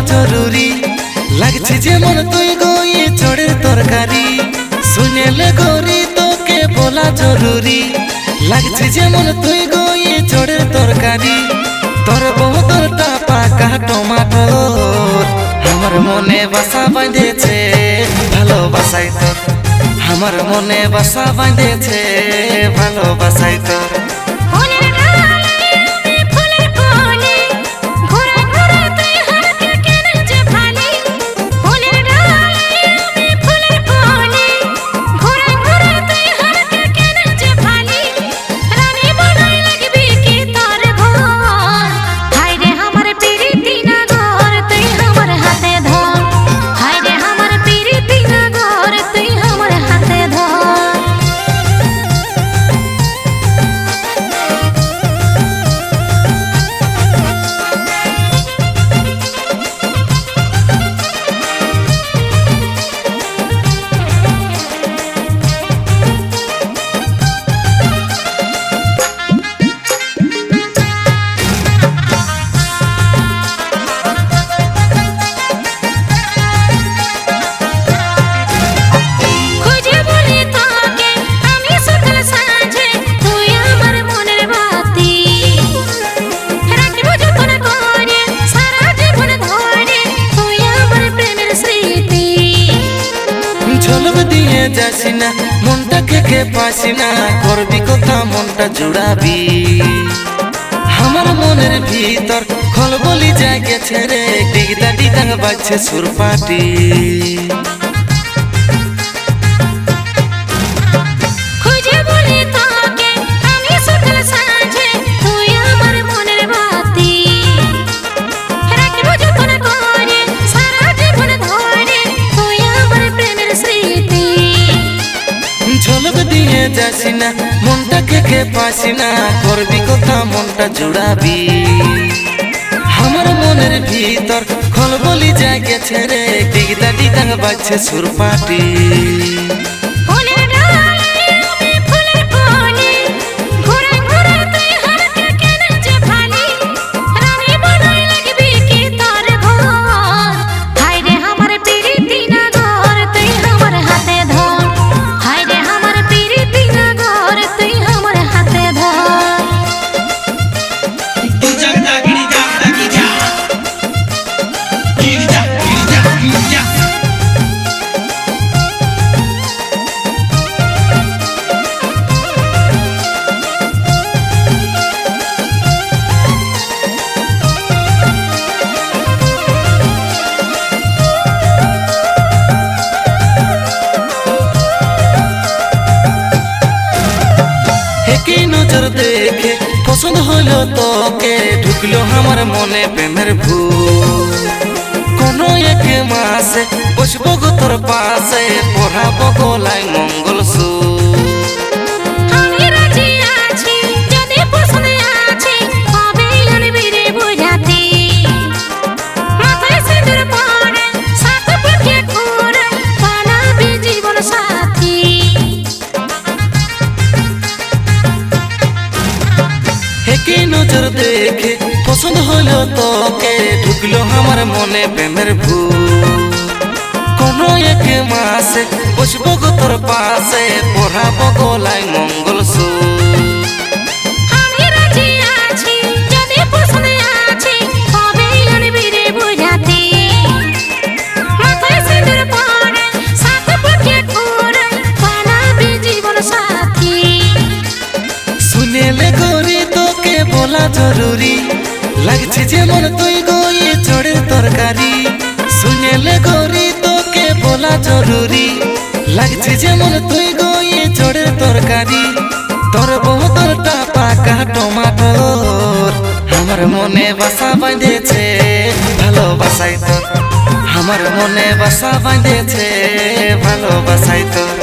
জরুরি লাগছে যেমন তুই গই চড়ের তরকারি শুনেলে গরি তোকে বলা জরুরি লাগছে যেমন তুই গই চড়ের তরকারি তোর বহুতরটা পাকা টমাটোর আমার মনে বাসা বাঁধেছে ভালোবাসাই তোর আমার মনে বাসা বাঁধেছে ভালোবাসাই তোর ঝলক দিয়ে যাসি না মনটা খেকে পাসি না করবি কথা মনটা জুড়াবি আমার মনের ভিতর খলবলি জাগেছে রে ডিগদা ডিগদা বাজছে সুরপাটি ঝলক দিয়ে যাসি না মনটা খেকে পাসি না করবি কথা মনটা জুড়াবি আমার মনের ভিতর খলবলি জাগেছে রে ডিগদা ডিগদা বাজছে সুরপাটি একই নজর দেখে পছন্দ হলো তোকে ঢুকলো আমার মনে প্রেমের ভূত কোন এক মাসে বসবো গো তোর পাশে পড়াবো গলায় মঙ্গল একই নজর দেখে পছন্দ হলো তোকে ঢুকলো আমার মনে প্রেমের ভূত কোন এক মাসে বসবো গো তোর পাশে পড়াবো গলায় মঙ্গল শুনেলে গরি তোকে বলা জরুরি লাগছে যেমন তুই গই চড়ের তরকারি শুনেলে গরি তোকে বলা জরুরি লাগছে যেমন তুই গই চড়ের তরকারি তোর বহুতরটা পাকা টমাটোর আমার মনে বাসা বাঁধেছে ভালোবাসাই তোর আমার মনে বাসা বাঁধেছে ভালোবাসাই তোর।